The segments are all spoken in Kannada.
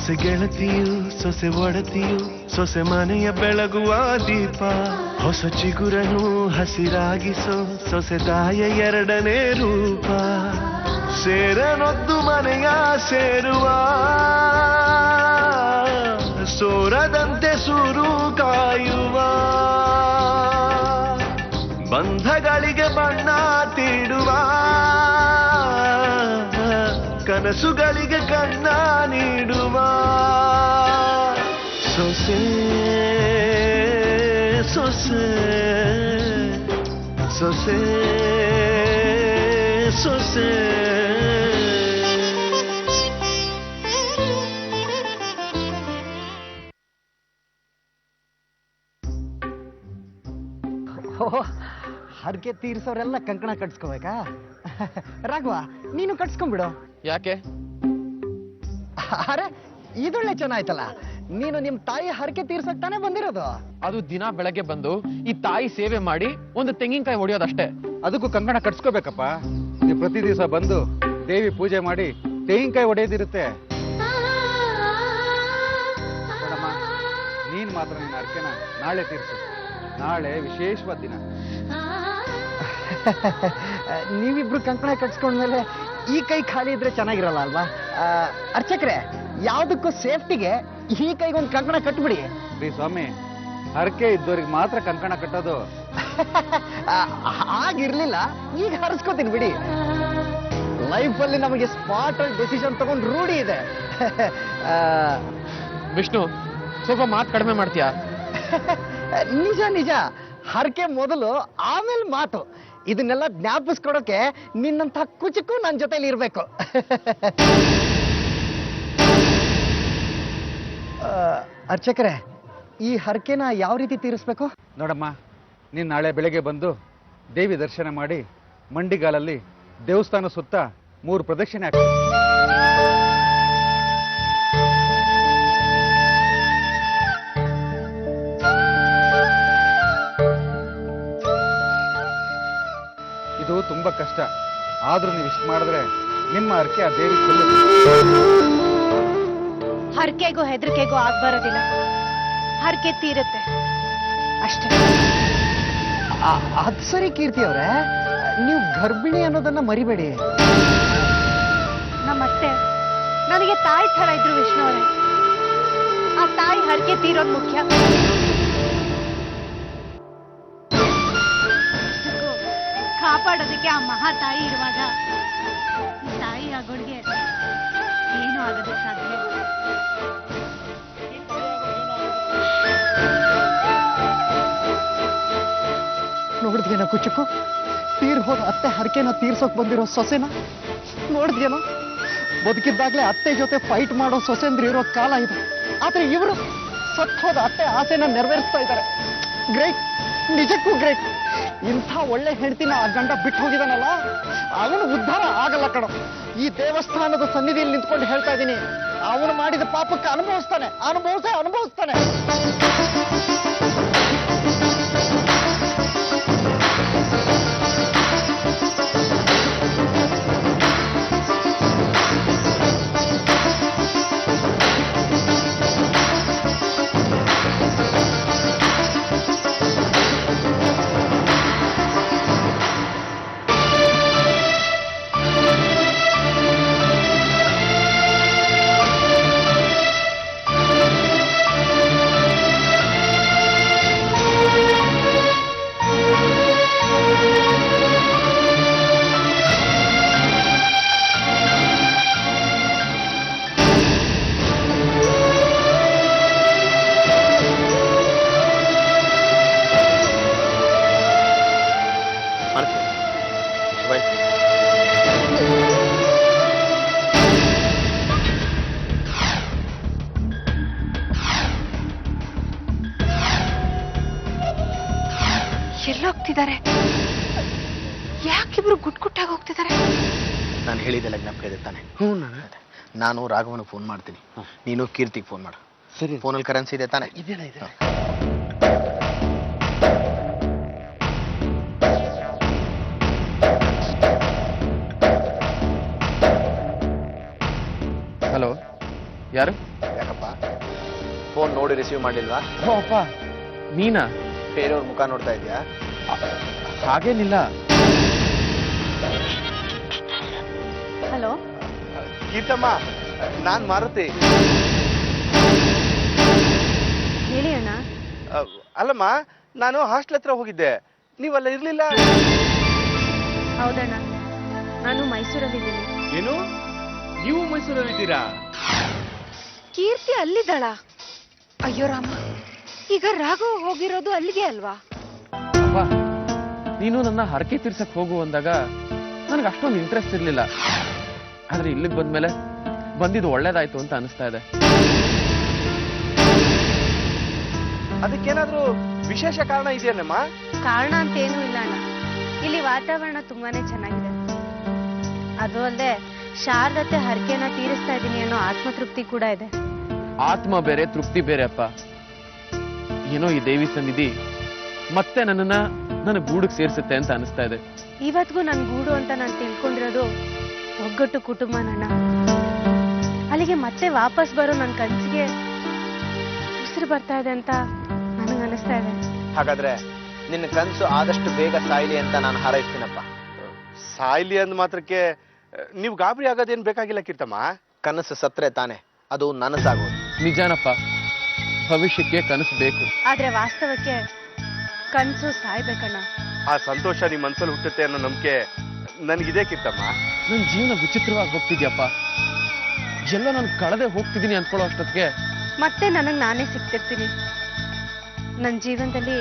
ಸೊಸೆ ಗೆಳತಿಯು ಸೊಸೆ ಒಡತಿಯು ಸೊಸೆ ಮನೆಯ ಬೆಳಗುವ ದೀಪ ಹೊಸ ಚಿಗುರನು ಹಸಿರಾಗಿಸೋ ಸೊಸೆ ತಾಯ ಎರಡನೇ ರೂಪ ಸೇರನೊದ್ದು ಮನೆಯ ಸೇರುವ ಸೋರದಂತೆ ಸೂರು ಕಾಯುವ ಬಂಧಗಳಿಗೆ ಬಣ್ಣ ತೀಡುವ ಕನಸುಗಳಿಗೆ ಕಣ್ಣ ನೀಡುವ ಸೊಸೆ ಸೊಸೆ ಸೊಸೆ ಸೊಸೆ ಹರಕೆ ತೀರ್ಸೋರೆಲ್ಲ ಕಂಕಣ ಕಟ್ಸ್ಕೋಬೇಕಾ? ರಾಘವ, ನೀನು ಕಟ್ಸ್ಕೊಂಡ್ಬಿಡು. ಯಾಕೆ? ಅರೆ, ಇದೊಳ್ಳೆ ಚೆನ್ನಾಯ್ತಲ್ಲ. ನೀನು ನಿಮ್ ತಾಯಿ ಹರಕೆ ತೀರ್ಸಕ್ ತಾನೇ ಬಂದಿರೋದು. ಅದು ದಿನ ಬೆಳಗ್ಗೆ ಬಂದು ಈ ತಾಯಿ ಸೇವೆ ಮಾಡಿ ಒಂದು ತೆಂಗಿನಕಾಯಿ ಹೊಡೆಯೋದಷ್ಟೇ. ಅದಕ್ಕೂ ಕಂಕಣ ಕಟ್ಸ್ಕೋಬೇಕಪ್ಪ. ನೀವು ಪ್ರತಿ ದಿವಸ ಬಂದು ದೇವಿ ಪೂಜೆ ಮಾಡಿ ತೆಂಗಿನಕಾಯಿ ಹೊಡೆಯೋದಿರುತ್ತೆ. ನೋಡಮ್ಮ, ನೀನ್ ಮಾತ್ರ ನಿನ್ನ ಹರಕೆನ ನಾಳೆ ತೀರ್ಸು. ನಾಳೆ ವಿಶೇಷವಾದ ದಿನ. ನೀವಿಬ್ರು ಕಂಕಣ ಕಟ್ಸ್ಕೊಂಡ್ಮೇಲೆ ಈ ಕೈ ಖಾಲಿ ಇದ್ರೆ ಚೆನ್ನಾಗಿರಲ್ಲ ಅಲ್ವಾ? ಅರ್ಚಕ್ರೆ, ಯಾವ್ದಕ್ಕೂ ಸೇಫ್ಟಿಗೆ ಈ ಕೈಗೊಂದು ಕಂಕಣ ಕಟ್ಬಿಡಿ. ರೀ ಸ್ವಾಮಿ, ಹರಕೆ ಇದ್ದವ್ರಿಗೆ ಮಾತ್ರ ಕಂಕಣ ಕಟ್ಟೋದು. ಆಗಿರ್ಲಿಲ್ಲ, ಈಗ ಹರಿಸ್ಕೋತೀನಿ ಬಿಡಿ. ಲೈಫಲ್ಲಿ ನಮಗೆ ಸ್ಪಾಟ್ ಡೆಸಿಷನ್ ತಗೊಂಡು ರೂಢಿ ಇದೆ. ವಿಷ್ಣು, ಸ್ವಲ್ಪ ಮಾತು ಕಡಿಮೆ ಮಾಡ್ತೀಯಾ? ನಿಜ ನಿಜ. ಹರಕೆ ಮೊದಲು, ಆಮೇಲೆ ಮಾತು. ಇದನ್ನೆಲ್ಲ ಜ್ಞಾಪಿಸ್ಕೊಡೋಕೆ ನಿನ್ನಂಥ ಕುಚಕ್ಕೂ ನನ್ನ ಜೊತೆಲಿ ಇರ್ಬೇಕು. ಅರ್ಚಕರೇ, ಈ ಹರಕೆನ ಯಾವ ರೀತಿ ತೀರಿಸ್ಬೇಕು? ನೋಡಮ್ಮ, ನೀನ್ ನಾಳೆ ಬೆಳಗ್ಗೆ ಬಂದು ದೇವಿ ದರ್ಶನ ಮಾಡಿ ಮಂಡಿಗಾಲಲ್ಲಿ ದೇವಸ್ಥಾನ ಸುತ್ತ 3 ಪ್ರದಕ್ಷಿಣೆ ಹಾಕಿ. ಇದು ತುಂಬಾ ಕಷ್ಟ, ಆದ್ರೂ ನೀವು ಇಷ್ಟು ಮಾಡಿದ್ರೆ ನಿಮ್ಮ ಹರಕೆ ಆ ದೇವಿ ಹರಕೆಗೂ ಹೆದರಿಕೆಗೂ ಆಗ್ಬರೋದಿಲ್ಲ. ಹರಕೆ ತೀರುತ್ತೆ ಅಷ್ಟೇ. ಅದ್ ಸರಿ ಕೀರ್ತಿ ಅವ್ರೆ, ನೀವು ಗರ್ಭಿಣಿ ಅನ್ನೋದನ್ನ ಮರಿಬೇಡಿ. ನಮ್ಮತ್ತೆ ನನಗೆ ತಾಯಿ ತರ ಇದ್ರು ವಿಷ್ಣು ಅವರೇ. ಆ ತಾಯಿ ಹರಕೆ ತೀರೋದು ಮುಖ್ಯ. ಕಾಪಾಡೋದಕ್ಕೆ ಆ ಮಹಾ ತಾಯಿ ಇರುವಾಗ ಈ ತಾಯಿ ಆಗೋಳಿಗೆ ಏನು ಆಗೋದಕ್ಕೆ ಸಾಧ್ಯ? ನೋಡಿದ್ಯೇನೋ ಕುಚುಕು, ತೀರ್ ಹೋದ ಅತ್ತೆ ಹರಕೆನ ತೀರ್ಸೋಕ್ ಬಂದಿರೋ ಸೊಸೆನ ನೋಡಿದ್ಯೇನೋ? ಬದುಕಿದ್ದಾಗ್ಲೇ ಅತ್ತೆ ಜೊತೆ ಫೈಟ್ ಮಾಡೋ ಸೊಸೆಂದ್ರು ಇರೋ ಕಾಲ ಇದೆ. ಆದ್ರೆ ಇವರು ಸತ್ ಹೋದ ಅತ್ತೆ ಆಸೆನ ನೆರವೇರಿಸ್ತಾ ಇದ್ದಾರೆ. ಗ್ರೇಟ್, ನಿಜಕ್ಕೂ ಗ್ರೇಟ್. ಇಂಥ ಒಳ್ಳೆ ಹೆಂಡತಿನ ಆ ಗಂಡ ಬಿಟ್ಟು ಹೋಗಿದಾನಲ್ಲ, ಅವನು ಉದ್ಧಾರ ಆಗಲ್ಲ ಕಣೋ. ಈ ದೇವಸ್ಥಾನದ ಸನ್ನಿಧಿಯಲ್ಲಿ ನಿಂತ್ಕೊಂಡು ಹೇಳ್ತಾ ಇದ್ದೀನಿ, ಅವನು ಮಾಡಿದ ಪಾಪಕ್ಕೆ ಅನುಭವಿಸ್ತಾನೆ, ಅನುಭವಿಸ್ತಾನೆ. ಎಲ್ಲೋಗ್ತಿದ್ದಾರೆ? ಯಾಕಿಬ್ರು ಗುಟ್ಟಾಗಿ ಹೋಗ್ತಿದ್ದಾರೆ? ನಾನು ಹೇಳಿದ್ದೆಲ್ಲ ಜ್ಞಾಪಕ ಇದೆ ತಾನೆ? ನಾನು ರಾಘವನ ಫೋನ್ ಮಾಡ್ತೀನಿ, ನೀನು ಕೀರ್ತಿಗೆ ಫೋನ್ ಮಾಡು. ಸರಿ. ಫೋನಲ್ಲಿ ಕರೆನ್ಸಿ ಇದೆ ತಾನೆ? ಇದೆ. ಹಲೋ, ಯಾರು? ನೋಡಿ ರಿಸೀವ್ ಮಾಡಿಲ್ವಾ? ಓ ಅಪ್ಪ ನೀನಾ? ಬೇರೆಯವ್ರ ಮುಖ ನೋಡ್ತಾ ಇದೆಯಾ? ಹಾಗೇನಿಲ್ಲ. ಹಲೋ, ಕೀರ್ತಮ್ಮ, ನಾನ್ ಮಾರುತಿ. ಹೇಳಿ ಅಣ್ಣ. ಅಲ್ಲಮ್ಮ, ನಾನು ಹಾಸ್ಟೆಲ್ ಹತ್ರ ಹೋಗಿದ್ದೆ, ನೀವಲ್ಲ ಇರ್ಲಿಲ್ಲ. ಹೌದಣ್ಣ, ನಾನು ಮೈಸೂರಲ್ಲಿದ್ದೀನಿ. ಏನು, ನೀವು ಮೈಸೂರಲ್ಲಿದ್ದೀರಾ? ಕೀರ್ತಿ ಅಲ್ಲಿದ್ದಾಳ? ಅಯ್ಯೋ ರಾಮ, ಈಗ ರಾಘವ್ ಹೋಗಿರೋದು ಅಲ್ಲಿಗೆ ಅಲ್ವಾ? ಅಪ್ಪ, ನೀನು ನನ್ನ ಹರಕೆ ತೀರ್ಸಕ್ ಹೋಗು ಅಂದಾಗ ನನಗೆ ಅಷ್ಟೊಂದು ಇಂಟ್ರೆಸ್ಟ್ ಇರ್ಲಿಲ್ಲ. ಆದ್ರೆ ಇಲ್ಲಿಗೆ ಬಂದ್ಮೇಲೆ ಬಂದಿದ್ದು ಒಳ್ಳೇದಾಯ್ತು ಅಂತ ಅನಿಸ್ತಾ ಇದೆ. ಅದಕ್ಕೇನಾದ್ರೂ ವಿಶೇಷ ಕಾರಣ ಇದೆಯೇನಮ್ಮ? ಕಾರಣ ಅಂತ ಏನೂ ಇಲ್ಲ ಅಣ್ಣ, ಇಲ್ಲಿ ವಾತಾವರಣ ತುಂಬಾನೇ ಚೆನ್ನಾಗಿದೆ. ಅದು ಅಲ್ಲದೆ ಶಾರದತೆ ಹರಕೆನ ತೀರಿಸ್ತಾ ಇದ್ದೀನಿ ಅನ್ನೋ ಆತ್ಮತೃಪ್ತಿ ಕೂಡ ಇದೆ. ಆತ್ಮ ಬೇರೆ, ತೃಪ್ತಿ ಬೇರೆ ಅಪ್ಪ. ಏನೋ ಈ ದೇವಿ ಸನ್ನಿಧಿ ಮತ್ತೆ ನನ್ನ ಗೂಡಿಗೆ ಸೇರಿಸುತ್ತೆ ಅಂತ ಅನಿಸ್ತಾ ಇದೆ. ಇವತ್ತಿಗೂ ನನ್ನ ಗೂಡು ಅಂತ ನಾನು ತಿಳ್ಕೊಂಡಿರೋದು ಒಗ್ಗಟ್ಟು ಕುಟುಂಬನಣ್ಣ. ಅಲ್ಲಿಗೆ ಮತ್ತೆ ವಾಪಸ್ ಬರೋ ನನ್ನ ಕನಸಿಗೆ ಉಸಿರು ಬರ್ತಾ ಇದೆ ಅಂತ ನನಗೆ ಅನಿಸ್ತಾ ಇದೆ. ಹಾಗಾದ್ರೆ ನಿನ್ನ ಕನಸು ಆದಷ್ಟು ಬೇಗ ಸಾಯ್ಲಿ ಅಂತ ನಾನು ಹಾರೈಸ್ತೀನಪ್ಪ. ಸಾಯ್ಲಿ ಅಂದ ಮಾತ್ರಕ್ಕೆ ನೀವು ಗಾಬರಿ ಆಗೋದೇನ್ ಬೇಕಾಗಿಲ್ಲ ಕೀರ್ತಮ್ಮ. ಕನಸು ಸತ್ರೆ ತಾನೆ ಅದು ನನಸಾಗೋದು. ನಿಜಾನಪ್ಪ, ಭವಿಷ್ಯಕ್ಕೆ ಕನಸು ಬೇಕು. ಆದ್ರೆ ವಾಸ್ತವಕ್ಕೆ ಕನಸು ಸಾಯ್ಬೇಕಣ್ಣ. ಆ ಸಂತೋಷ ನಿಮ್ ಮನ್ಸಲ್ಲಿ ಹುಟ್ಟುತ್ತೆ ಅನ್ನೋ ನಂಬಿಕೆ ನನ್ಗಿದೆ ಕೀರ್ತಮ್ಮ. ನನ್ನ ಜೀವನ ವಿಚಿತ್ರವಾಗಿ ಹೋಗ್ತಿದ್ಯಪ್ಪ. ಎಲ್ಲ ನಾನು ಕಳೆದೇ ಹೋಗ್ತಿದ್ದೀನಿ ಅಂದ್ಕೊಳ್ಳೋ ಅಷ್ಟೊತ್ತಿಗೆ ಮತ್ತೆ ನನಗೆ ನಾನೇ ಸಿಗ್ತಿರ್ತೀನಿ. ನನ್ನ ಜೀವನದಲ್ಲಿ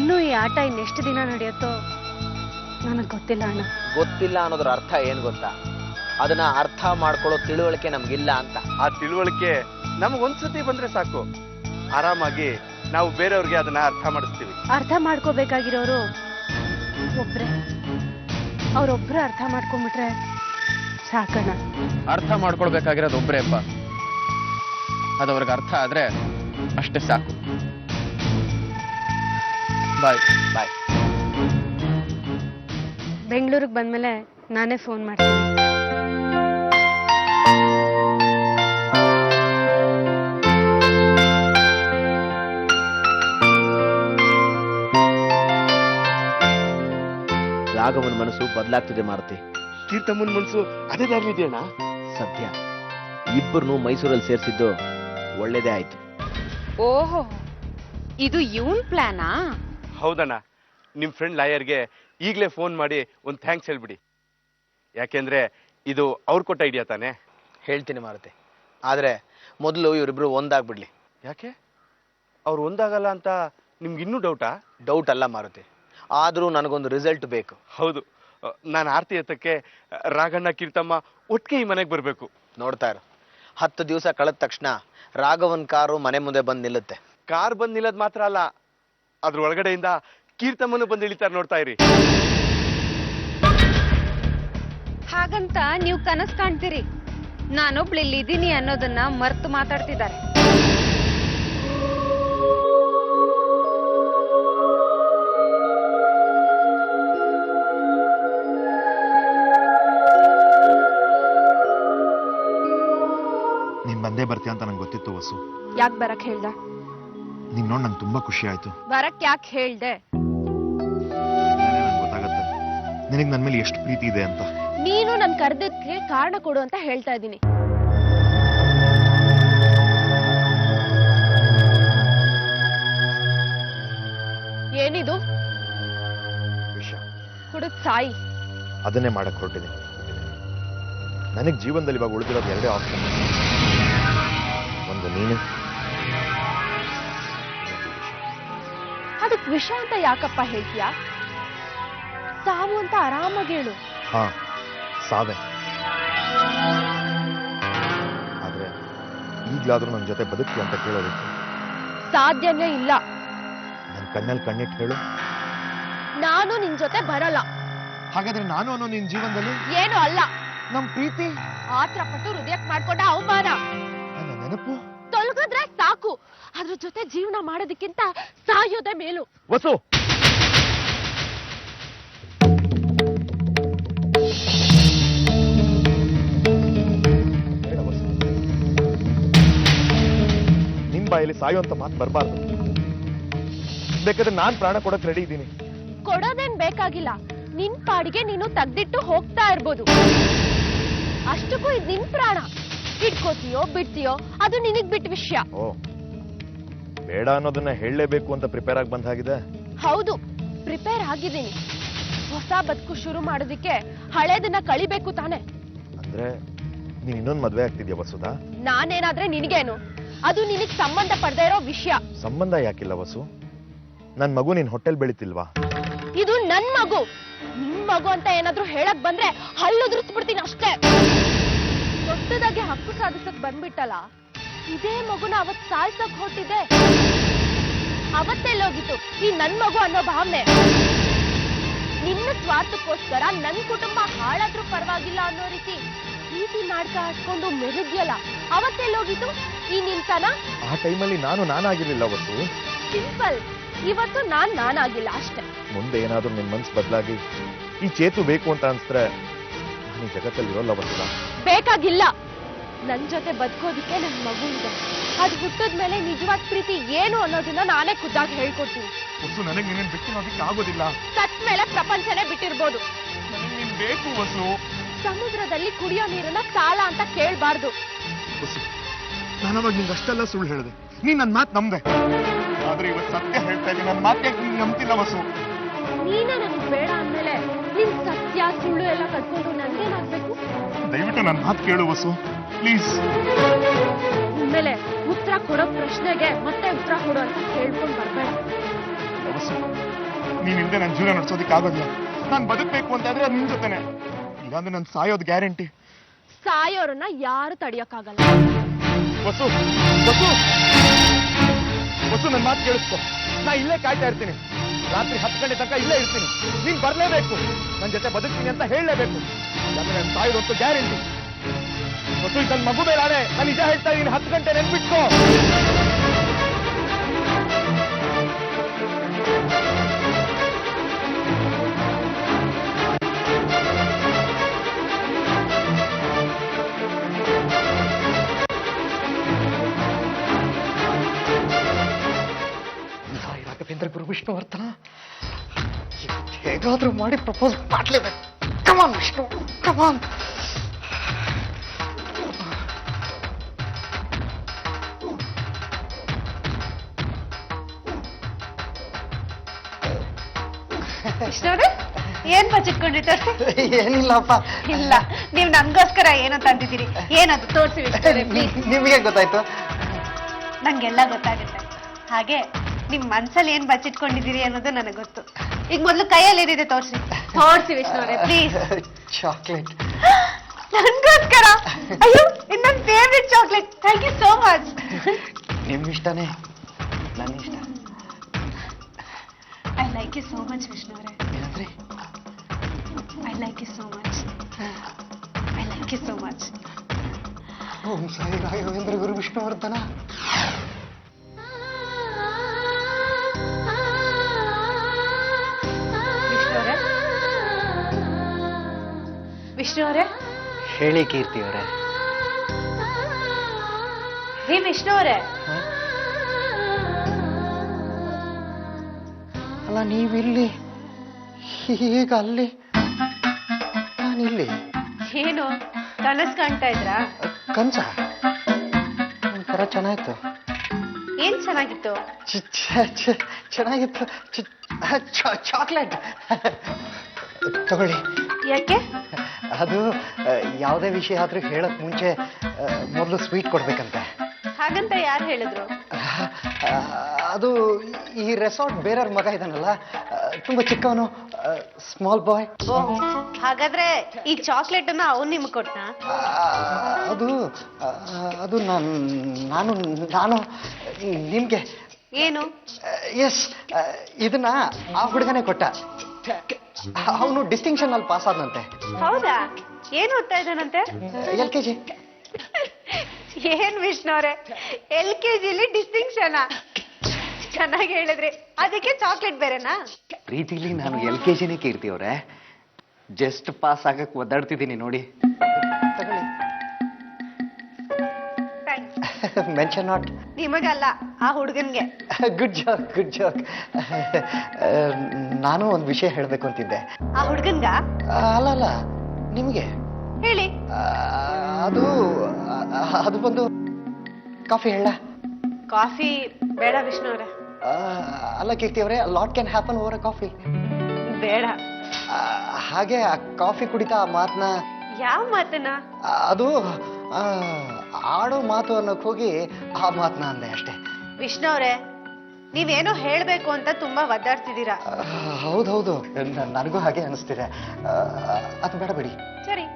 ಇನ್ನೂ ಈ ಆಟ ಇನ್ನೆಷ್ಟು ದಿನ ನಡೆಯುತ್ತೋ ನನಗೆ ಗೊತ್ತಿಲ್ಲ ಅಣ್ಣ. ಗೊತ್ತಿಲ್ಲ ಅನ್ನೋದ್ರ ಅರ್ಥ ಏನ್ ಗೊತ್ತಾ? ಅದನ್ನ ಅರ್ಥ ಮಾಡ್ಕೊಳ್ಳೋ ತಿಳುವಳಿಕೆ ನಮ್ಗಿಲ್ಲ ಅಂತ. ಆ ತಿಳುವಳಿಕೆ ನಮಗೊಂದ್ಸತಿ ಬಂದ್ರೆ ಸಾಕು, ಆರಾಮಾಗಿ ನಾವು ಬೇರೆಯವ್ರಿಗೆ ಅದನ್ನ ಅರ್ಥ ಮಾಡಿಸ್ತೀವಿ. ಅರ್ಥ ಮಾಡ್ಕೋಬೇಕಾಗಿರೋರು ಒಬ್ರೆ. ಅವ್ರೊಬ್ರು ಅರ್ಥ ಮಾಡ್ಕೊಂಡ್ಬಿಟ್ರೆ ಸಾಕಣ್ಣ. ಅರ್ಥ ಮಾಡ್ಕೊಳ್ಬೇಕಾಗಿರೋದು ಒಬ್ರೇ ಅಪ್ಪ. ಅದವ್ರಿಗೆ ಅರ್ಥ ಆದ್ರೆ ಅಷ್ಟೇ ಸಾಕು. ಬಾಯ್ ಬಾಯ್. ಬೆಂಗಳೂರಿಗೆ ಬಂದ್ಮೇಲೆ ನಾನೇ ಫೋನ್ ಮಾಡ್ತೀನಿ. ರಾಘವನ ಮನಸ್ಸು ಬದಲಾಗ್ತಿದೆ ಮಾರುತಿ. ಕೀರ್ತಮ್ಮನ ಮನ್ಸು ಅದೇ ದಾರಿಲಿದೆಯಣ್ಣ. ಸದ್ಯ ಇಬ್ಬರನ್ನು ಮೈಸೂರಲ್ಲಿ ಸೇರಿಸಿದ್ದು ಒಳ್ಳೇದೇ ಆಯ್ತು. ಓಹೋ, ಇದು ಇವನ್ ಪ್ಲಾನಾ? ಹೌದಣ್ಣ, ನಿಮ್ ಫ್ರೆಂಡ್ ಲಾಯರ್ಗೆ ಈಗಲೇ ಫೋನ್ ಮಾಡಿ ಒಂದು ಥ್ಯಾಂಕ್ಸ್ ಹೇಳ್ಬಿಡಿ. ಯಾಕೆಂದ್ರೆ ಇದು ಅವ್ರು ಕೊಟ್ಟ ಐಡಿಯಾ ತಾನೆ. ಹೇಳ್ತೀನಿ ಮಾರುತಿ, ಆದ್ರೆ ಮೊದಲು ಇವರಿಬ್ರು ಒಂದಾಗ್ಬಿಡ್ಲಿ. ಯಾಕೆ ಅವ್ರು ಒಂದಾಗಲ್ಲ ಅಂತ ನಿಮ್ಗೆ ಇನ್ನೂ ಡೌಟಾ? ಡೌಟ್ ಅಲ್ಲ ಮಾರುತಿ, ಆದ್ರೂ ನನಗೊಂದು ರಿಸಲ್ಟ್ ಬೇಕು. ಹೌದು, ನಾನು ಆರ್ತಿ ಎತ್ತಕ್ಕೆ ರಾಘಣ್ಣ ಕೀರ್ತಮ್ಮ ಒಟ್ಟಿಗೆ ಈ ಮನೆಗೆ ಬರಬೇಕು. ನೋಡ್ತಾ ಇರು, 10 ದಿವಸ ಕಳೆದ ತಕ್ಷಣ ರಾಘವನ್ ಕಾರು ಮನೆ ಮುಂದೆ ಬಂದು ನಿಲ್ಲುತ್ತೆ. ಕಾರ್ ಬಂದ್ ನಿಲ್ಲೋದ್ ಮಾತ್ರ ಅಲ್ಲ, ಅದ್ರ ಒಳಗಡೆಯಿಂದ ಕೀರ್ತಮ್ಮನು ಬಂದು ಇಳಿತಾರೆ, ನೋಡ್ತಾ ಇರಿ. ಹಾಗಂತ ನೀವು ಕನಸು ಕಾಣ್ತೀರಿ. ನಾನೊಬ್ಳು ಇಲ್ಲಿದ್ದೀನಿ ಅನ್ನೋದನ್ನ ಮರ್ತು ಮಾತಾಡ್ತಿದ್ದಾರೆ. ನೀನ್ ಬಂದೇ ಬರ್ತೀಯ ಅಂತ ನಂಗೆ ಗೊತ್ತಿತ್ತು ವಸು. ಯಾಕೆ ಬರಕ್ ಹೇಳ್ದ? ನೀನ್ ನೋಡ್ ನಂಗೆ ತುಂಬಾ ಖುಷಿ ಆಯ್ತು. ಬರಕ್ ಯಾಕೆ ಹೇಳ್ದೆ? ನಂಗೆ ಗೊತ್ತಾಗತ್ತೆ ನಿನಗೆ ನನ್ ಮೇಲೆ ಎಷ್ಟು ಪ್ರೀತಿ ಇದೆ ಅಂತ. ನೀನು ನನ್ ಕರೆದಕ್ಕೆ ಕಾರಣ ಕೊಡು ಅಂತ ಹೇಳ್ತಾ ಇದ್ದೀನಿ. ಏನಿದು? ವಿಷ. ಹುಡುಕ್ ಸಾಯಿ. ಅದನ್ನೇ ಮಾಡಕ್ ಹೊರಟಿದ್ದೀನಿ. ನನಗೆ ಜೀವನದಲ್ಲಿ ಇವಾಗ ಉಳಿದಿರೋದು 2 ಆಪ್ಷನ್. ಒಂದು ನೀನು, ಅದಕ್ ವಿಷ ಅಂತ ಯಾಕಪ್ಪ ಹೇಳ್ತೀಯಾ? ಸಾವು ಅಂತ ಆರಾಮಾಗಿ ಹೇಳು. ಹಾ, ಸಾವೆ. ಆದ್ರೆ ಈಗ್ಲಾದ್ರೂ ನನ್ನ ಜೊತೆ ಬದುಕಿ ಅಂತ ಕೇಳೋದಕ್ಕೆ ಸಾಧ್ಯನೇ ಇಲ್ಲ. ನನ್ನ ಕಣ್ಣಲ್ಲಿ ಕಣ್ಣಿಟ್ಟು ಹೇಳು. ನಾನು ನಿನ್ ಜೊತೆ ಬರಲ್ಲ. ಹಾಗಾದ್ರೆ ನಾನು ಅನ್ನೋ ನಿನ್ ಜೀವನದಲ್ಲಿ ಏನು ಅಲ್ಲ. ನಮ್ ಪ್ರೀತಿ, ಆತ್ರ ಪಟ್ಟು ಹೃದಯಕ್ಕೆ ಮಾಡ್ಕೊಂಡ ಅವಮಾನ, ನನ್ನ ನೆನಪು ತೊಲಗಿದ್ರೆ ಸಾಕು. ಅದ್ರ ಜೊತೆ ಜೀವನ ಮಾಡೋದಕ್ಕಿಂತ ಸಾಯೋದೇ ಮೇಲು. ವಸು, ನಿನ್ ಬಾಯಲ್ಲಿ ಸಾಯುವಂತ ಮಾತು ಬರಬಾರ್ದು. ಬೇಕಾದ್ರೆ ನಾನ್ ಪ್ರಾಣ ಕೊಡಕ್ ರೆಡಿ ಇದ್ದೀನಿ. ಕೊಡೋದೇನ್ ಬೇಕಾಗಿಲ್ಲ, ನಿನ್ ಪಾಡಿಗೆ ನೀನು ತೆಗ್ದಿಟ್ಟು ಹೋಗ್ತಾ ಇರ್ಬೋದು. ಅಷ್ಟಕ್ಕೂ ಇದು ನಿನ್ ಪ್ರಾಣ. ಇಟ್ಕೋತೀಯೋ ಬಿಡ್ತೀಯೋ ಅದು ನಿನಗ್ ಬಿಟ್ಟ ವಿಷಯ. ಓ, ಬೇಡ ಅನ್ನೋದನ್ನ ಹೇಳಲೇಬೇಕು ಅಂತ ಪ್ರಿಪೇರ್ ಆಗಿ ಬಂದಾಗಿದೆ. ಹೌದು, ಪ್ರಿಪೇರ್ ಆಗಿದ್ದೀನಿ. ಹೊಸ ಬದುಕು ಶುರು ಮಾಡೋದಿಕ್ಕೆ ಹಳೇದನ್ನ ಕಳಿಬೇಕು ತಾನೆ. ಅಂದ್ರೆ ನೀನ್ ಇನ್ನೊಂದು ಮದ್ವೆ ಆಗ್ತಿದ್ಯಾ ವಸುಧಾ? ನಾನೇನಾದ್ರೆ ನಿನಗೇನು? ಅದು ನಿನಗ್ ಸಂಬಂಧ ಪಡದೇ ಇರೋ ವಿಷಯ. ಸಂಬಂಧ ಯಾಕಿಲ್ಲ ವಸು? ನನ್ ಮಗು ನಿನ್ ಹೊಟ್ಟೆಲ್ ಬೆಳಿತಿಲ್ವಾ? ಇದು ನನ್ ಮಗು. ನಿನ್ ಮಗು ಅಂತ ಏನಾದ್ರೂ ಹೇಳಕ್ ಬಂದ್ರೆ ಹಲ್ಲುದ್ರಿಸ್ಬಿಡ್ತೀನಿ ಅಷ್ಟೇ. ದೊಡ್ಡದಾಗಿ ಹಕ್ಕು ಸಾಧಿಸಕ್ ಬಂದ್ಬಿಟ್ಟಲ್ಲ, ಇದೇ ಮಗುನ ಅವತ್ ಸಾಯ್ಸಕ್ ಹೊಟ್ಟಿದೆ. ಅವತ್ತೆಲ್ಲೋಗಿತ್ತು ಈ ನನ್ ಮಗು ಅನ್ನೋ ಭಾವನೆ? ನಿನ್ನ ಸ್ವಾರ್ಥಕ್ಕೋಸ್ಕರ ನನ್ ಕುಟುಂಬ ಹಾಳಾದ್ರೂ ಪರವಾಗಿಲ್ಲ ಅನ್ನೋ ರೀತಿ ಪ್ರೀತಿ ನಾಟಕ ಹಾಡ್ಕೊಂಡು ಮೆರೆದ್ಯಲ್ಲ, ಅವತ್ತೆಲ್ಲೋಗಿತ್ತು ಈ ನಿಂತನ? ಆ ಟೈಮಲ್ಲಿ ನಾನಾಗಿರ್ಲಿಲ್ಲ ವಸು. ಸಿಂಪಲ್, ಇವತ್ತು ನಾನಾಗಿಲ್ಲ ಅಷ್ಟೇ. ಮುಂದೆ ಏನಾದ್ರೂ ನಿನ್ ಮನ್ಸು ಬದಲಾಗಿ ಈ ಚೇತು ಬೇಕು ಅಂತ ಅನ್ಸ್ರೆ ನಾನು ಈ ಜಗತ್ತಲ್ಲಿ ಇರೋಲ್ಲ ವಸುಧಾ. ಬೇಕಾಗಿಲ್ಲ. ನನ್ ಜೊತೆ ಬದುಕೋದಿಕ್ಕೆ ನನ್ ಮಗು ಇದೆ. ಅದು ಹುಟ್ಟದ್ಮೇಲೆ ನಿಜವಾದ ಪ್ರೀತಿ ಏನು ಅನ್ನೋದನ್ನ ನಾನೇ ಖುದ್ದಾಗಿ ಹೇಳ್ಕೊಡ್ತೀನಿ. ವಸು, ನನಗೆ ನಿನ್ನ ಬಿಟ್ಟು ಅದಕ್ಕೆ ಆಗೋದಿಲ್ಲ. ಸತ್ ಮೇಲೆ ಪ್ರಪಂಚನೇ ಬಿಟ್ಟಿರ್ಬೋದು. ನನಗೆ ನೀನ್ ಬೇಕು ವಸು. ಸಮುದ್ರದಲ್ಲಿ ಕುಡಿಯೋ ನೀರನ್ನ ಸಾಲ ಅಂತ ಕೇಳ್ಬಾರ್ದು. ವಸು, ನಾನು ಅವಾಗ ನಿಂಗೆ ಅಷ್ಟೆಲ್ಲ ಸುಳ್ಳು ಹೇಳಿದೆ, ನೀನ್ ನನ್ನ ಮಾತು ನಂಬ್ದೆ. ಆದ್ರೆ ಇವತ್ತು ಸತ್ಯ ಹೇಳ್ತಾ ಇದ್ದೀನಿ, ನನ್ನ ಮಾತೇ ನೀನ್ ನಂಬ್ತಿಲ್ಲ ವಸು. ನೀನೇ ನನ್ಗೆ ಬೇಡ ಅಂದ್ಮೇಲೆ ನಿನ್ ಸತ್ಯ ಸುಳ್ಳು ಎಲ್ಲ ಕಟ್ಕೊಂಡು ನನ್ಗೇನಾಗ್ಬೇಕು? ದಯವಿಟ್ಟು ನನ್ನ ಮಾತು ಕೇಳು ವಸು, ಪ್ಲೀಸ್. ಇನ್ಮೇಲೆ ಉತ್ತರ ಕೊಡೋ ಪ್ರಶ್ನೆಗೆ ಮತ್ತೆ ಉತ್ತರ ಕೊಡು ಅಂತ ಕೇಳ್ಕೊಂಡ್ ಬರ್ಬೇಡ. ವಸು, ನೀನಿಲ್ದೆ ನನ್ನ ಜೀವನ ನಡೆಸೋದಕ್ಕೆ ಆಗೋದಿಲ್ಲ. ನಾನು ಬದುಕಬೇಕು ಅಂತಾದ್ರೆ ಅದು ನಿನ್ ಜೊತೆನೆ. ಇಲ್ಲಾಂದ್ರೆ ನಾನು ಸಾಯೋದು ಗ್ಯಾರಂಟಿ. ಸಾಯೋರನ್ನ ಯಾರು ತಡಿಯಕ್ಕಾಗಲ್ಲ. ವಸು, ವಸು, ವಸು, ನನ್ನ ಮಾತು ಕೇಳಿಸ್ಕೊ. ನಾ ಇಲ್ಲೇ ಕಾಯ್ತಾ ಇರ್ತೀನಿ. ರಾತ್ರಿ 10 ಗಂಟೆ ತನಕ ಇಲ್ಲೇ ಇರ್ತೀನಿ. ನೀನ್ ಬರ್ಲೇಬೇಕು. ನನ್ನ ಜೊತೆ ಬದುಕ್ತೀನಿ ಅಂತ ಹೇಳಲೇಬೇಕು. ಯಾಕಂದ್ರೆ ನಾನು ಸಾಯೋದಂತೂ ಗ್ಯಾರಂಟಿ. ವಸು, ನನ್ನ ಮಗು ಬೇಡ. ನಾನು ನಿಜ ಹೇಳ್ತಾ ಇದ್ದೀನಿ. 10 ಗಂಟೆ ನೆನ್ಪಿಟ್ಕೋ. ರಾಘವೇಂದ್ರ ಗುರು ವಿಷ್ಣುವರ್ಧನ ಹೇಗಾದ್ರೂ ಮಾಡಿ ಪ್ರಪೋಸ್ ಮಾಡ್ಲೇಬೇಕು. ಕಮಾನ್ ವಿಷ್ಣು, ಕಮಾನ್. ವಿಷ್ಣುವ್ರೆ, ಏನ್ ಬಚ್ಚಿಟ್ಕೊಂಡ್ರಿ ತೋರಿಸಿ? ಏನಿಲ್ಲಪ್ಪ. ಇಲ್ಲ, ನೀವ್ ನನ್ಗೋಸ್ಕರ ಏನೋ ತಂದಿದ್ದೀರಿ. ಏನದು ತೋರಿಸಿ ವಿಷ್ಣುವ್ರೆ ಪ್ಲೀಸ್. ನಿಮಗೆ ಗೊತ್ತಾಯ್ತು? ನಂಗೆಲ್ಲ ಗೊತ್ತಾಗುತ್ತೆ. ಹಾಗೆ ನಿಮ್ ಮನ್ಸಲ್ಲಿ ಏನ್ ಬಚ್ಚಿಟ್ಕೊಂಡಿದ್ದೀರಿ ಅನ್ನೋದು ನನಗೆ ಗೊತ್ತು. ಈಗ ಮೊದ್ಲು ಕೈಯಲ್ಲಿ ಏನಿದೆ ತೋರಿಸಿ. ತೋರಿಸಿ ವಿಷ್ಣುವ್ರೆ ಪ್ಲೀಸ್. ಚಾಕ್ಲೇಟ್ ನನ್ಗೋಸ್ಕರ? ಅಯ್ಯೋ, ಇದು ನನ್ನ favourite chocolate. Thank you so much. ನಿಮ್ ಇಷ್ಟನೇ, ನನ್ನ ಇಷ್ಟ. I like you so much ವಿಷ್ಣುವ್ರೆ. ಏನಂದ್ರೆ? I like you so much. I like you so much. Om Sai Raghavendra Guru Vishnuvardhana. ವಿಷ್ಣುವ್ರೆ, ಹೇಳಿ ಕೀರ್ತಿ ಅವರೇ. ಹೇ ವಿಷ್ಣುವ್ರೆ, ಅಲ್ಲ ನೀವಿಲ್ಲಿ, ಈಗ ಅಲ್ಲಿ, ನಾನಿಲ್ಲಿ. ಏನು ಕನಸು ಕಾಣ್ತಾ ಇದ್ರಾ? ಕನ್ಸ ಒಂಥರ ಚೆನ್ನಾಗಿತ್ತು. ಏನ್ ಚೆನ್ನಾಗಿತ್ತು? ಚೆನ್ನಾಗಿತ್ತು. ಚಾಕ್ಲೇಟ್ ತಗೊಳ್ಳಿ. ಯಾಕೆ? ಅದು ಯಾವುದೇ ವಿಷಯ ಆದ್ರೂ ಹೇಳಕ್ ಮುಂಚೆ ಮೊದಲು ಸ್ವೀಟ್ ಕೊಡ್ಬೇಕಂತೆ. ಹಾಗಂತ ಯಾರು ಹೇಳಿದ್ರು? ಅದು ಈ ರೆಸಾರ್ಟ್ ಬೇರೆಯವ್ರ ಮಗ ಇದಾನಲ್ಲ, ತುಂಬಾ ಚಿಕ್ಕವನು, ಸ್ಮಾಲ್ ಬಾಯ್. ಹಾಗಾದ್ರೆ ಈ ಚಾಕ್ಲೇಟ್ ಅನ್ನ ಅವ್ನು ನಿಮ್ಗೆ ಕೊಟ್ನಾ? ಅದು ನಾನು ನಿಮ್ಗೆ. ಏನು? ಎಸ್, ಇದನ್ನ ಆ ಹುಡುಗನೇ ಕೊಟ್ಟ. ಅವನು ಡಿಸ್ಟಿಂಕ್ಷನ್ ಅಲ್ಲಿ ಪಾಸ್ ಆದ್ನಂತೆ. ಹೌದಾ? ಏನ್ ಓದ್ತಾ ಇದ್ದಾನಂತೆ? LKG. ಏನ್ ವಿಷ್ಣುವ್ರೆ, LKGಲಿ ಡಿಸ್ಟಿಂಕ್ಷನ್? ಚೆನ್ನಾಗಿ ಹೇಳಿದ್ರಿ. ಅದಕ್ಕೆ ಚಾಕ್ಲೇಟ್ ಬೇರೆನಾ? ಪ್ರೀತಿಲಿ ನಾನು LKGನೇ ಕೀರ್ತಿ ಅವ್ರೆ. ಜಸ್ಟ್ ಪಾಸ್ ಆಗಕ್ ಒದ್ದಾಡ್ತಿದ್ದೀನಿ ನೋಡಿ. ಥ್ಯಾಂಕ್ಸ್. Mention not. ನಿಮಗಲ್ಲ, ಆ ಹುಡುಗನ್ಗೆ. Good jack, good jack. ನಾನು ಒಂದು ವಿಷಯ ಹೇಳಬೇಕು ಅಂತಿದ್ದೆ. ಆ ಹುಡುಗನ್ಗ? ಅಲ್ಲ, ನಿಮಗೆ. ಹೇಳಿ. ಅದು ಅದು ಬಂದು ಕಾಫಿ ಹೇಳ. ಕಾಫಿ ಬೇಡ ವಿಷ್ಣು ಅವರೇ. ಅಲ್ಲ ಕೀರ್ತಿ ಅವರೇ, lot can happen over a coffee. ಬೇಡ. ಹಾಗೆ ಆ ಕಾಫಿ ಕುಡಿತಾ ಆ ಮಾತನ್ನ. ಯಾವ ಮಾತನ್ನ? ಅದು ಆಡೋ ಮಾತು ಅನ್ನೋಕ್ ಹೋಗಿ ಆ ಮಾತನ್ನ ಅಂದೆ ಅಷ್ಟೇ. ವಿಷ್ಣು ಅವರೇ, ನೀವೇನೋ ಹೇಳ್ಬೇಕು ಅಂತ ತುಂಬಾ ಒದ್ದಾಡ್ತಿದ್ದೀರಾ. ಹೌದೌದು, ನನಗೂ ಹಾಗೆ ಅನಿಸ್ತಿದೆ. ಅದು ಬೇಡ ಬಿಡಿ. ಸರಿ.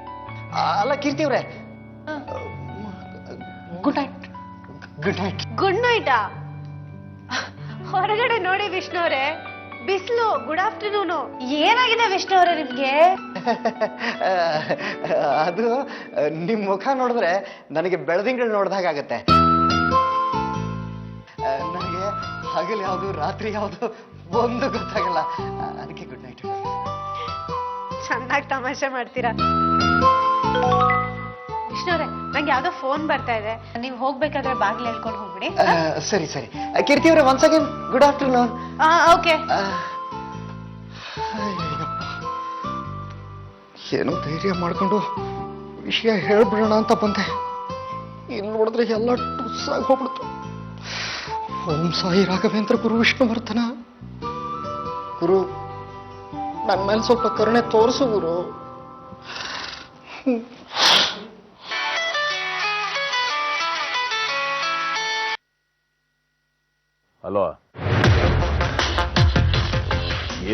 ಅಲ್ಲ ಕೀರ್ತಿ ಅವ್ರೆ, good night. Good night. Good ನೈಟಾ? ಹೊರಗಡೆ ನೋಡಿ ವಿಷ್ಣು ಅವರೇ, ಬಿಸಿಲು. Good afternoon. ಏನಾಗಿದೆ ವಿಷ್ಣು ಅವರೇ ನಿಮ್ಗೆ? ಅದು ನಿಮ್ ಮುಖ ನೋಡಿದ್ರೆ ನನಗೆ ಬೆಳದಿಂಗಳು ನೋಡ್ದಾಗತ್ತೆ. ನನಗೆ ಹಗಲು ಯಾವುದು ರಾತ್ರಿ ಯಾವುದು ಒಂದು ಗೊತ್ತಾಗಲ್ಲ. ಅದಕ್ಕೆ ಗುಡ್ ನೈಟ್. ಚೆನ್ನಾಗಿ ತಮಾಷೆ ಮಾಡ್ತೀರಾ ವಿಷ್ಣು ಅವರೇ. ನಂಗೆ ಯಾವ್ದೋ ಫೋನ್ ಬರ್ತಾ ಇದೆ, ನೀವು ಹೋಗ್ಬೇಕಾದ್ರೆ ಬಾಗ್ಲು ಹೇಳ್ಕೊಂಡು ಹೋಗ್ಬಿಡಿ. ಸರಿ ಸರಿ. ಕೀರ್ತಿ ಅವರೇ, once again good afternoon. Okay. ಏನೋ ಧೈರ್ಯ ಮಾಡ್ಕೊಂಡು ವಿಷಯ ಹೇಳ್ಬಿಡೋಣ ಅಂತ ಬಂದೆ. ಇಲ್ಲಿ ನೋಡಿದ್ರೆ ಎಲ್ಲ ಟುಸ್ಸಾಗಿ ಹೋಗ್ಬಿಡ್ತು. ಓಂ ಸಾಯಿ ರಾಘವೇಂದ್ರ ಗುರು ವಿಷ್ಣುವರ್ಧನ. ಗುರು, ನನ್ನ ಮೇಲೆ ಸ್ವಲ್ಪ ಕರುಣೆ ತೋರಿಸು ಗುರು. ಹಲೋ,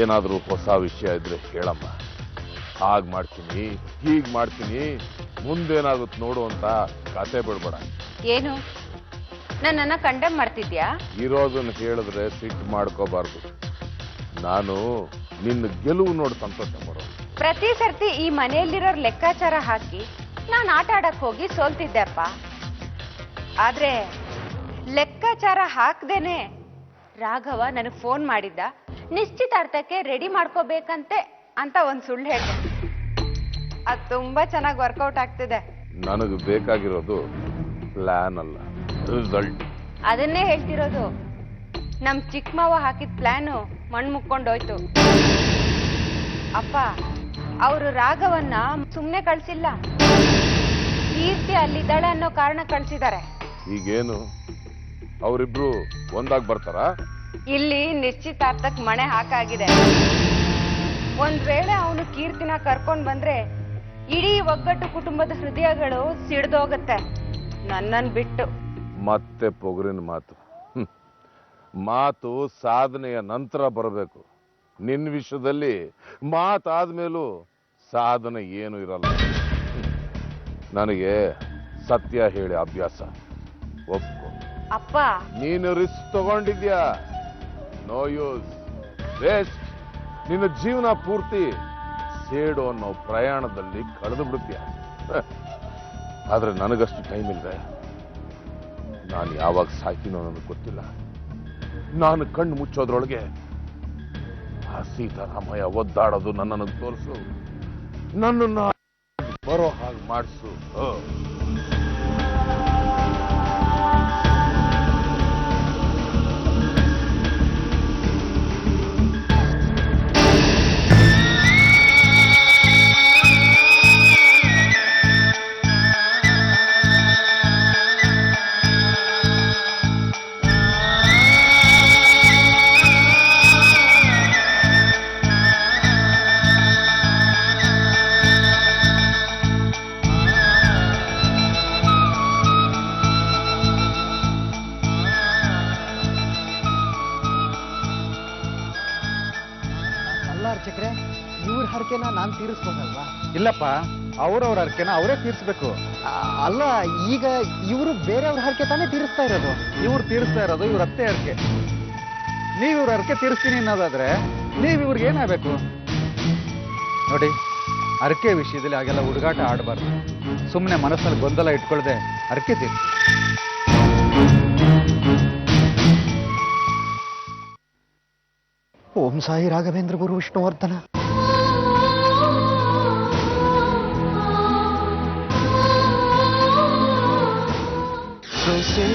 ಏನಾದರೂ ಹೊಸ ವಿಷಯ ಇದ್ರೆ ಹೇಳಮ್ಮ. ಹಾಗೆ ಮಾಡ್ತೀನಿ, ಹೀಗೆ ಮಾಡ್ತೀನಿ, ಮುಂದೇನಾಗುತ್ತೆ ನೋಡು ಅಂತ ಕತೆ ಬಿಡ್ಬೇಡ. ಏನು ನನ್ನನ್ನ ಕಂಡೆಮ್ ಮಾಡ್ತಿದ್ಯಾ? ಇರೋದನ್ನ ಹೇಳಿದ್ರೆ ಸಿಟ್ಟು ಮಾಡ್ಕೋಬಾರ್ದು. ನಾನು ನಿನ್ನ ಗೆಲುವು ನೋಡಿ ಸಂತೋಷ ಮಾಡೋ. ಪ್ರತಿ ಸರ್ತಿ ಈ ಮನೆಯಲ್ಲಿರೋರ್ ಲೆಕ್ಕಾಚಾರ ಹಾಕಿ ನಾನು ಆಟ ಆಡಕ್ ಹೋಗಿ ಸೋಲ್ತಿದ್ದೆಪ್ಪ. ಆದ್ರೆ ಲೆಕ್ಕಾಚಾರ ಹಾಕ್ದೇನೆ ರಾಘವ ನನಗ್ ಫೋನ್ ಮಾಡಿದ್ದ, ನಿಶ್ಚಿತಾರ್ಥಕ್ಕೆ ರೆಡಿ ಮಾಡ್ಕೋಬೇಕಂತೆ ಅಂತ ಒಂದ್ ಸುಳ್ಳು ಹೇಳ್ದೆ. ಅದು ತುಂಬಾ ಚೆನ್ನಾಗಿ ವರ್ಕೌಟ್ ಆಗ್ತಿದೆ. ನನಗೆ ಬೇಕಾಗಿರೋದು ಪ್ಲಾನ್ ಅಲ್ಲ, ರಿಸಲ್ಟ್. ಅದನ್ನೇ ಹೇಳ್ತಿರೋದು. ನಮ್ ಚಿಕ್ಕ ಮಾವ ಹಾಕಿದ ಪ್ಲಾನು ಮಣ್ಣು ಮುಕ್ಕೊಂಡೋಯ್ತು. ಅಪ್ಪ, ಅವರು ರಾಘವನ್ನ ಸುಮ್ನೆ ಕಳ್ಸಿಲ್ಲ, ಕೀರ್ತಿ ಅಲ್ಲಿದ್ದಾಳೆ ಅನ್ನೋ ಕಾರಣ ಕಳ್ಸಿದ್ದಾರೆ. ಈಗೇನು ಅವರಿಬ್ರು ಒಂದಾಗ್ ಬರ್ತಾರಾ? ಇಲ್ಲಿ ನಿಶ್ಚಿತಾರ್ಥಕ್ ಮಣೆ ಹಾಕಾಗಿದೆ. ಒಂದ್ ವೇಳೆ ಅವನು ಕೀರ್ತಿನ ಕರ್ಕೊಂಡ್ ಬಂದ್ರೆ ಇಡೀ ಒಗ್ಗಟ್ಟು ಕುಟುಂಬದ ಹೃದಯಗಳು ಸಿಡ್ದೋಗತ್ತೆ, ನನ್ನನ್ ಬಿಟ್ಟು. ಮತ್ತೆ ಪೊಗರಿನ ಮಾತು. ಮಾತು ಸಾಧನೆಯ ನಂತರ ಬರಬೇಕು. ನಿನ್ನ ವಿಷಯದಲ್ಲಿ ಮಾತಾದ್ಮೇಲೂ ಸಾಧನೆ ಏನು ಇರಲ್ಲ. ನನಗೆ ಸತ್ಯ ಹೇಳಿ ಅಭ್ಯಾಸ. ಒಪ್ಕೊ. ಅಪ್ಪ, ನೀನು ರಿಸ್ಕ್ ತಗೊಂಡಿದ್ಯಾ, ನೋ ಯೂಸ್, ವೇಸ್ಟ್. ನಿನ್ನ ಜೀವನ ಪೂರ್ತಿ ಸೇಡು ಅನ್ನೋ ಪ್ರಯಾಣದಲ್ಲಿ ಕಳೆದು ಬಿಡುತ್ತೀಯ. ಆದ್ರೆ ನನಗಷ್ಟು ಟೈಮ್ ಇಲ್ವೇ. ನಾನು ಯಾವಾಗ ಸಾಕಿನೋ ನನಗೆ ಗೊತ್ತಿಲ್ಲ. ನಾನು ಕಣ್ಣು ಮುಚ್ಚೋದ್ರೊಳಗೆ ಆ ಸೀತಾರಾಮಯ್ಯ ಒದ್ದಾಡೋದು ನನ್ನನ್ನು ತೋರಿಸು, ನನ್ನನ್ನು ಬರೋ ಹಾಗೆ ಮಾಡಿಸು. ಅರ್ಚಕ್ರೆ, ಇವ್ರ ಹರಕೆನ ನಾನು ತೀರಿಸ್ಬೋದಲ್ವಾ? ಇಲ್ಲಪ್ಪ, ಅವ್ರವ್ರ ಹರಕೆನ ಅವರೇ ತೀರಿಸ್ಬೇಕು. ಅಲ್ಲ, ಈಗ ಇವರು ಬೇರೆಯವ್ರ ಹರಕೆ ತಾನೇ ತೀರಿಸ್ತಾ ಇರೋದು. ಇವ್ರು ತೀರಿಸ್ತಾ ಇರೋದು ಇವ್ರ ಅತ್ತೆ ಹರಕೆ. ನೀವು ಇವ್ರ ಹರಕೆ ತೀರಿಸ್ತೀನಿ ಅನ್ನೋದಾದ್ರೆ ನೀವು ಇವ್ರಿಗೆ ಏನಾಗಬೇಕು ನೋಡಿ. ಹರಕೆ ವಿಷಯದಲ್ಲಿ ಹಾಗೆಲ್ಲ ಹುಡುಗಾಟ ಆಡಬಾರ್ದು. ಸುಮ್ಮನೆ ಮನಸ್ಸಲ್ಲಿ ಗೊಂದಲ ಇಟ್ಕೊಳ್ದೆ ಹರಕೆ ತೀರಿಸಿ. ಓಂ ಸಾಯಿ ರಾಘವೇಂದ್ರ ಗುರು ವಿಷ್ಣುವರ್ಧನ. ಸೊಸೆ